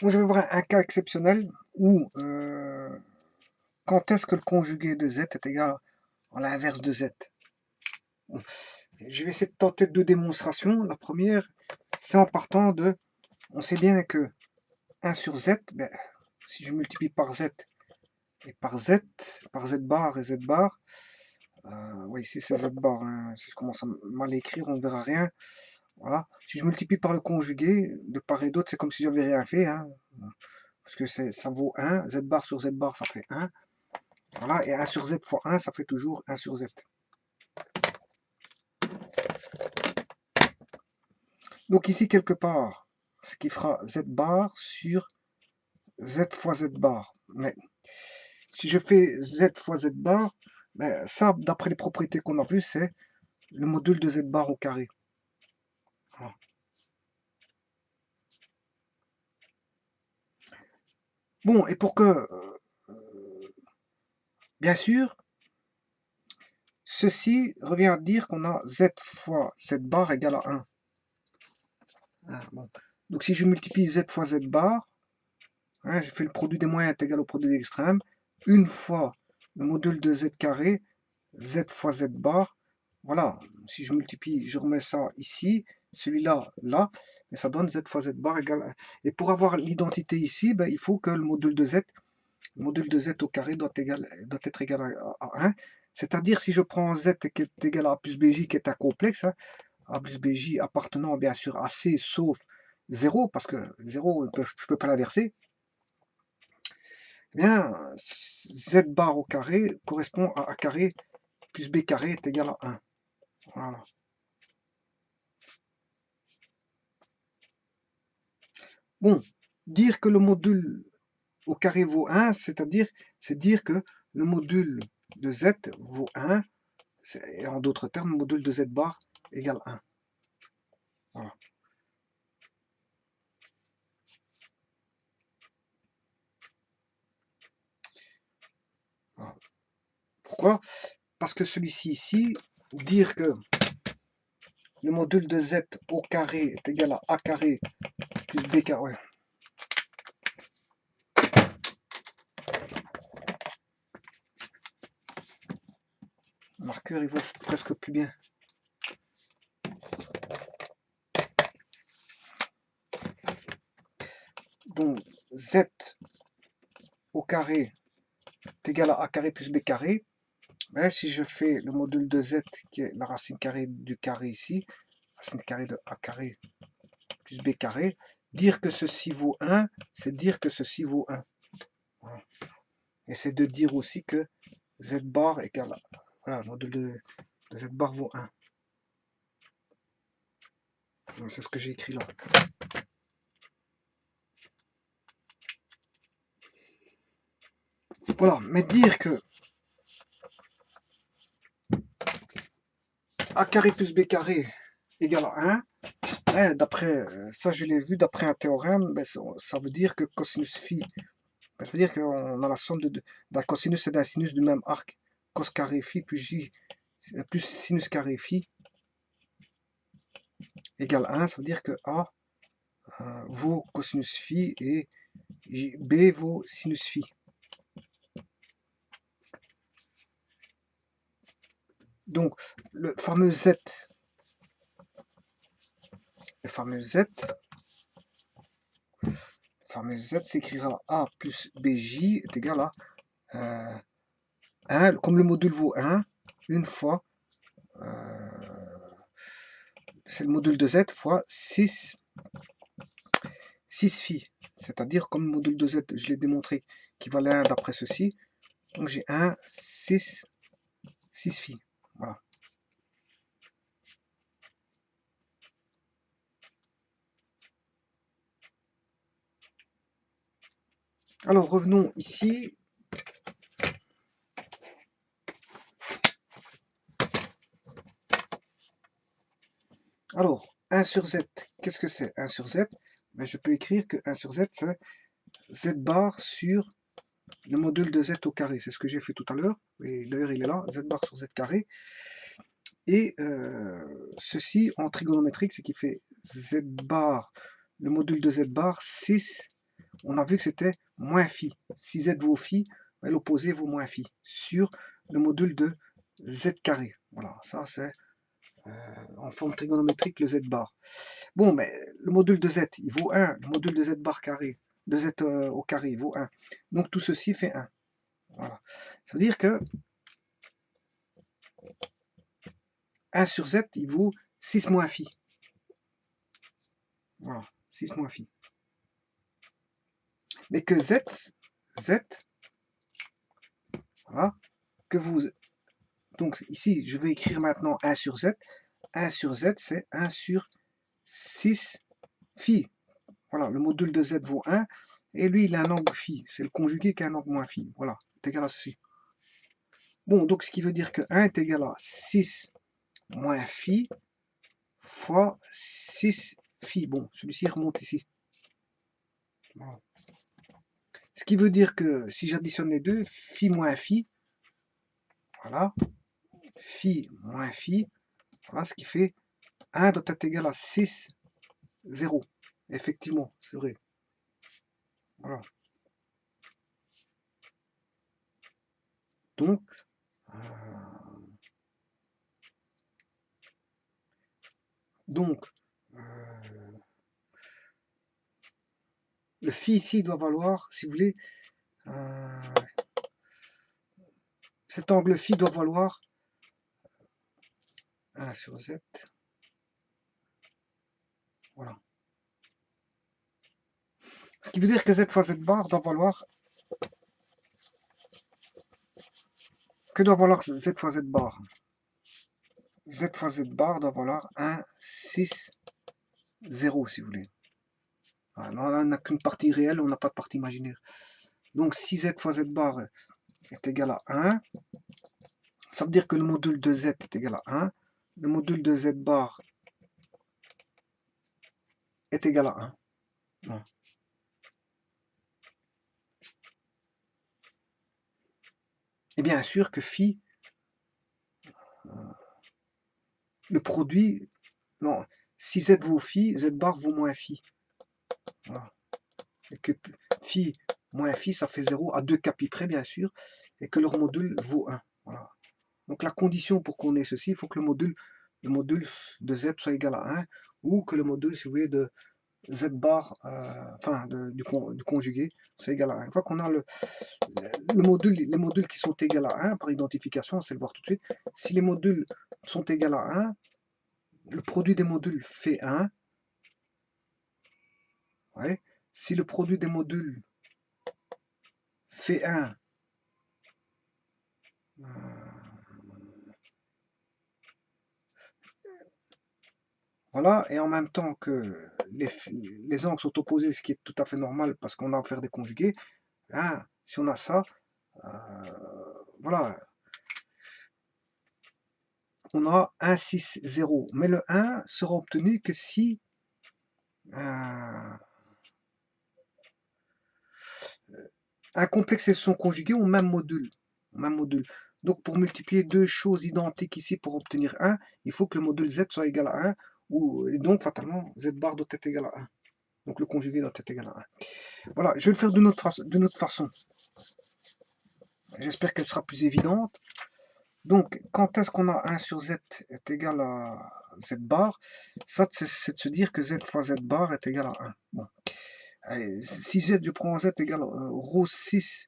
Donc je vais voir un cas exceptionnel où quand est-ce que le conjugué de z est égal à l'inverse de z. Bon, je vais essayer de tenter deux démonstrations. La première, c'est en partant de, on sait bien que 1 sur z, ben, si je multiplie par z et par z bar et z bar, oui, ici c'est z bar, hein. Si je commence à mal écrire, on ne verra rien. Voilà. Si je multiplie par le conjugué, de part et d'autre, c'est comme si j'avais rien fait, hein, parce que ça vaut 1, z bar sur z bar, ça fait 1. Voilà, et 1 sur z fois 1, ça fait toujours 1 sur z. Donc ici, quelque part, ce qui fera z bar sur z fois z bar. Mais si je fais z fois z bar, ben, ça, d'après les propriétés qu'on a vues, c'est le module de z bar au carré. Voilà. Bon, et pour que, bien sûr, ceci revient à dire qu'on a z fois z bar égale à 1. Ah, bon. Donc si je multiplie z fois z bar, hein, je fais le produit des moyens est égal au produit des extrêmes, une fois le module de z carré, z fois z bar, voilà, si je multiplie, je remets ça ici, celui-là, là, et ça donne z fois z bar égale 1. Et pour avoir l'identité ici, ben, il faut que le module de z au carré doit être égal à 1. C'est-à-dire si je prends z qui est égal à a plus bj, qui est un complexe, hein, a plus bj appartenant bien sûr à c sauf 0, parce que 0, je ne peux pas l'inverser, eh bien, z bar au carré correspond à a carré plus b carré est égal à 1. Voilà. Bon, dire que le module au carré vaut 1, c'est dire que le module de z vaut 1, et en d'autres termes, le module de z bar égale 1. Voilà. Voilà. Pourquoi? Parce que celui-ci ici, dire que le module de z au carré est égal à a carré plus b carré. Ouais. Le marqueur, il vaut presque plus bien. Donc, z au carré est égal à a carré plus b carré. Mais si je fais le module de z, qui est la racine carrée du carré ici, racine carrée de a carré plus b carré, dire que ceci vaut 1, c'est dire que ceci vaut 1. Voilà. Et c'est de dire aussi que z bar égale, voilà, le module de z bar vaut 1. C'est ce que j'ai écrit là. Voilà, mais dire que a carré plus b carré égale à 1, d'après ça je l'ai vu d'après un théorème, ben, ça veut dire que cosinus phi, ben, ça veut dire qu'on a la somme d'un cosinus et d'un sinus du même arc, cos carré phi plus j plus sinus carré phi égale 1, ça veut dire que a vaut cosinus phi et b vaut sinus phi. Donc le fameux z s'écrira a plus bj est égal à 1, comme le module vaut 1, une fois, c'est le module de z fois 6 phi. C'est-à-dire, comme le module de z, je l'ai démontré, qui valait 1 d'après ceci, donc j'ai 1, 6 phi. Voilà. Alors, revenons ici. Alors, 1 sur z, qu'est-ce que c'est 1 sur z? Ben, je peux écrire que 1 sur z, c'est z bar sur le module de z au carré. C'est ce que j'ai fait tout à l'heure. Et d'ailleurs, il est là, z bar sur z carré. Et ceci, en trigonométrique, ce qui fait z bar, le module de z bar, 6 on a vu que c'était moins phi. Si z vaut phi, l'opposé vaut moins phi sur le module de z carré. Voilà, ça c'est en forme trigonométrique le z bar. Bon, mais le module de z, il vaut 1. Le module de z bar carré, de z au carré, il vaut 1. Donc tout ceci fait 1. Voilà. Ça veut dire que 1 sur z, il vaut 6 moins phi. Voilà, 6 moins phi. Mais que z, voilà, que vous... Donc ici, je vais écrire maintenant 1 sur z. 1 sur z, c'est 1 sur 6 phi. Voilà, le module de z vaut 1. Et lui, il a un angle phi. C'est le conjugué qui a un angle moins phi. Voilà, c'est égal à ceci. Bon, donc ce qui veut dire que 1 est égal à 6 moins phi fois 6 phi. Bon, celui-ci remonte ici. Voilà. Ce qui veut dire que si j'additionne les deux, phi moins phi, voilà, phi moins phi, voilà ce qui fait 1 doit être égal à 6, 0. Effectivement, c'est vrai. Voilà. Donc, le phi ici doit valoir, si vous voulez, cet angle phi doit valoir 1 sur z. Voilà. Ce qui veut dire que z fois z bar doit valoir... Que doit valoir z fois z bar? Z fois z bar doit valoir 1, 6, 0 si vous voulez. Voilà, là, on n'a qu'une partie réelle, on n'a pas de partie imaginaire. Donc si z fois z bar est égal à 1, ça veut dire que le module de z est égal à 1, le module de z bar est égal à 1. Non. Et bien sûr que phi, le produit, non, si z vaut phi, z bar vaut moins phi. Voilà. Et que phi moins phi, ça fait 0 à 2 capis près, bien sûr, et que leur module vaut 1. Voilà. Donc la condition pour qu'on ait ceci, il faut que le module de z soit égal à 1, ou que le module, si vous voulez, de z bar, enfin du conjugué, soit égal à 1. Une fois qu'on a les modules qui sont égaux à 1, par identification, on sait le voir tout de suite, si les modules sont égaux à 1, le produit des modules fait 1. Ouais. Si le produit des modules fait 1, voilà, et en même temps que les angles sont opposés, ce qui est tout à fait normal parce qu'on a à faire des conjugués, hein, si on a ça, voilà, on a 1, 6, 0. Mais le 1 sera obtenu que si un complexe et son conjugué ont même module. Donc pour multiplier deux choses identiques ici pour obtenir 1, il faut que le module z soit égal à 1, et donc fatalement z bar doit être égal à 1. Donc le conjugué doit être égal à 1. Voilà, je vais le faire d'une autre façon. J'espère qu'elle sera plus évidente. Donc, quand est-ce qu'on a 1 sur z est égal à z bar? Ça, c'est de se dire que z fois z bar est égal à 1. Bon. Allez, si z, je prends z égale rho 6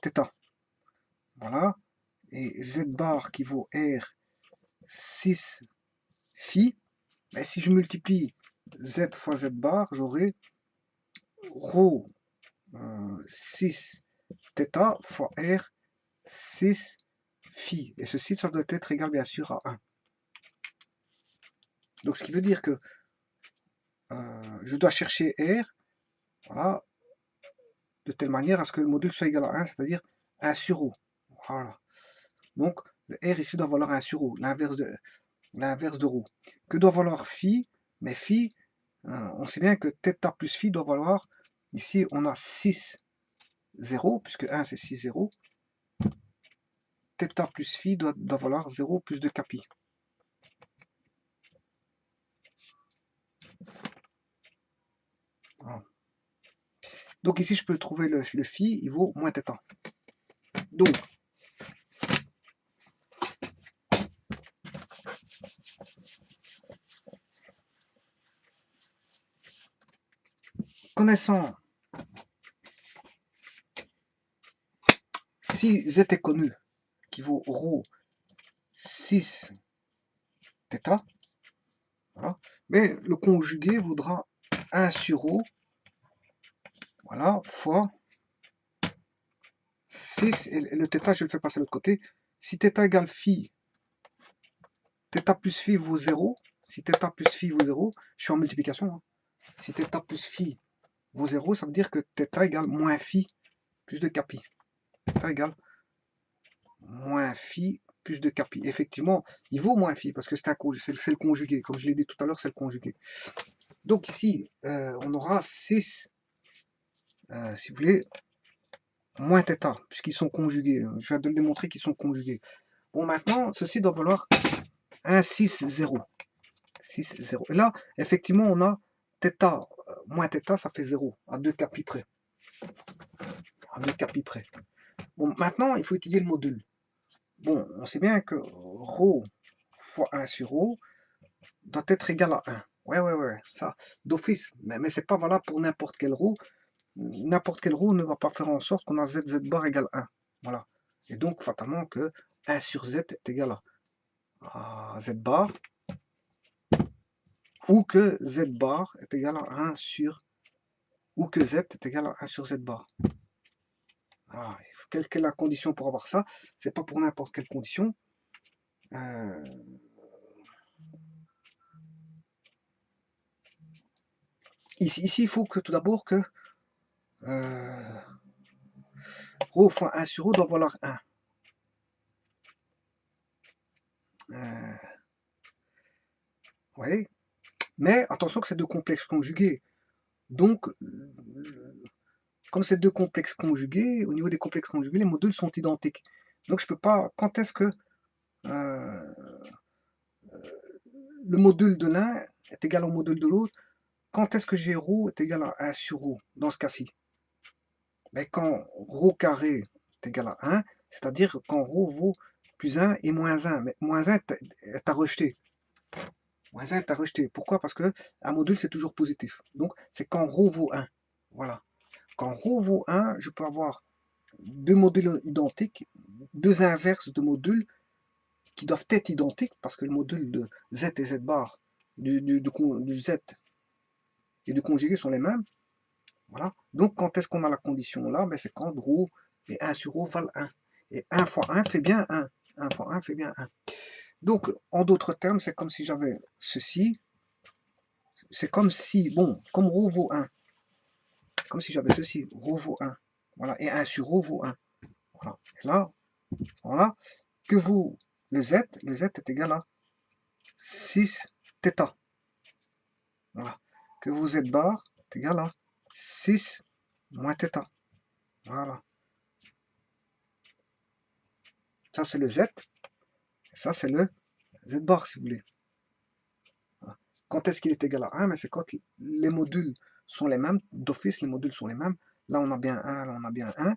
θ. Voilà. Et z bar qui vaut r 6 phi. Et si je multiplie z fois z bar, j'aurai rho 6 θ fois r 6 phi. Et ceci, ça doit être égal bien sûr à 1. Donc ce qui veut dire que je dois chercher r, voilà, de telle manière à ce que le module soit égal à 1, c'est-à-dire 1 sur ρ. Voilà. Donc le r ici doit valoir 1 sur ρ, l'inverse de ρ. Que doit valoir phi? Mais phi, on sait bien que θ plus phi doit valoir, ici on a 6, 0, puisque 1 c'est 6, 0. θ plus phi doit valoir 0 plus 2 capi. Donc ici, je peux trouver le phi, il vaut moins θ. Donc, connaissant si z est connu, qui vaut ρ 6 θ, voilà, mais le conjugué vaudra 1 sur ρ, voilà, fois 6, et le θ, je le fais passer de l'autre côté. Si θ égale phi, θ plus phi vaut 0. Si θ plus phi vaut 0, je suis en multiplication. Hein. Si θ plus phi vaut 0, ça veut dire que θ égale moins phi plus de capi. Θ égale moins phi plus de capi. Effectivement, il vaut moins phi parce que c'est le conjugué. Comme je l'ai dit tout à l'heure, c'est le conjugué. Donc ici, on aura 6, si vous voulez, moins θ, puisqu'ils sont conjugués. Je viens de le démontrer qu'ils sont conjugués. Bon, maintenant, ceci doit valoir 1, 6, 0. 6, 0. Et là, effectivement, on a θ moins θ, ça fait 0, à 2 capi près. À 2 capi près. Bon, maintenant, il faut étudier le module. Bon, on sait bien que ρ fois 1 sur ρ doit être égal à 1. Ouais, ça, d'office. Mais c'est pas valable pour n'importe quel ρ. N'importe quel ρ ne va pas faire en sorte qu'on a z bar égale 1. Voilà. Et donc, fatalement, que 1 sur z est égal à z bar, ou que z bar est égal à 1 sur, ou que z est égal à 1 sur z bar. Voilà. Quelle est la condition pour avoir ça? C'est pas pour n'importe quelle condition. Ici, il faut que tout d'abord que ρ fois 1 sur ρ doit valoir 1. Oui. Mais attention que c'est deux complexes conjugués. Donc, comme c'est deux complexes conjugués, au niveau des complexes conjugués, les modules sont identiques. Donc je peux pas. Quand est-ce que le module de l'un est égal au module de l'autre? Quand est-ce que g ρ est égal à 1 sur ρ dans ce cas-ci? Mais quand ρ carré est égal à 1, c'est-à-dire quand ρ vaut plus 1 et moins 1. Mais moins 1 est à rejeter. Moins 1 est à rejeter. Pourquoi? Parce que un module, c'est toujours positif. Donc, c'est quand ρ vaut 1. Voilà. Quand ρ vaut 1, je peux avoir deux modules identiques, deux inverses de modules qui doivent être identiques, parce que le module de z et z bar du z et du conjugué sont les mêmes. Voilà. Donc, quand est-ce qu'on a la condition là? Ben, c'est quand ρ et 1 sur ρ valent 1. Et 1 fois 1 fait bien 1. 1 fois 1 fait bien 1. Donc, en d'autres termes, c'est comme si j'avais ceci. C'est comme si, bon, comme ρ vaut 1. Comme si j'avais ceci. ρ vaut 1. Voilà. Et 1 sur ρ vaut 1. Voilà. Et là, voilà, que vaut le z est égal à 6 θ. Voilà. Que vaut z bar est égal à 6 moins θ. Voilà. Ça, c'est le z. Ça, c'est le z bar, si vous voulez. Voilà. Quand est-ce qu'il est égal à 1? Mais c'est quand les modules sont les mêmes. D'office, les modules sont les mêmes. Là, on a bien 1, là, on a bien 1.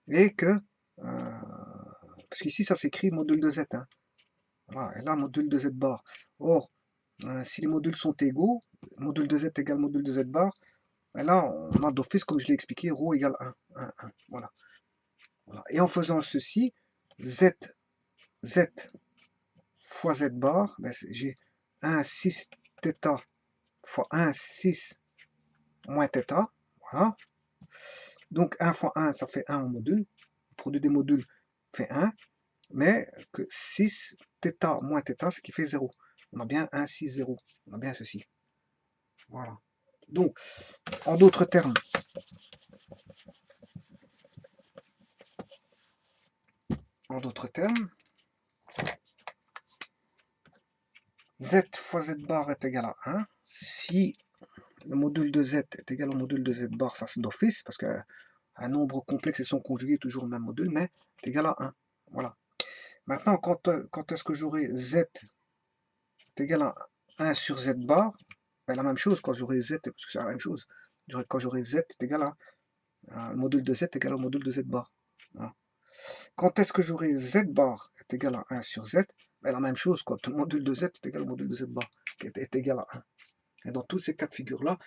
Et que... parce qu'ici, ça s'écrit module de z. Hein. Voilà. Et là, module de z bar. Or, si les modules sont égaux, module de z égale module de z bar, et là, on a d'office, comme je l'ai expliqué, ρ égale 1, 1, 1. Voilà. Voilà. Et en faisant ceci, z fois z bar, ben, j'ai 1, 6 θ fois 1, 6 moins θ. Voilà. Donc 1 fois 1, ça fait 1 en module. Le produit des modules fait 1. Mais que 6 θ moins θ, ce qui fait 0. On a bien 1, 6, 0. On a bien ceci. Voilà. Donc, en d'autres termes, z fois z bar est égal à 1. Si le module de z est égal au module de z bar, ça c'est d'office, parce qu'un nombre complexe et son conjugué est toujours le même module, mais est égal à 1. Voilà. Maintenant, quand est-ce que j'aurai z est égal à 1 sur z bar, ben, la même chose, quand j'aurai z, parce que c'est la même chose, quand j'aurai z est égal à Le module de z est égal au module de z bar. Voilà. Quand est-ce que j'aurai z bar est égal à 1 sur z? Ben, la même chose, quand le module de z est égal au module de z bar, qui est égal à 1. Et dans tous ces cas de figure-là,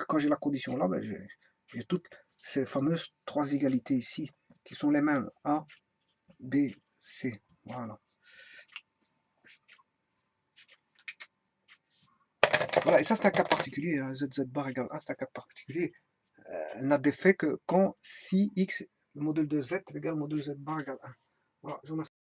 quand j'ai la condition là, ben, j'ai toutes ces fameuses trois égalités ici, qui sont les mêmes, A, B, C. Voilà. Voilà, et ça c'est un cas particulier, hein, ZZ bar égale 1, c'est un cas particulier. N'a d'effet que quand si x, le module de z est égal au module z bar égale 1. Voilà, je vous remercie.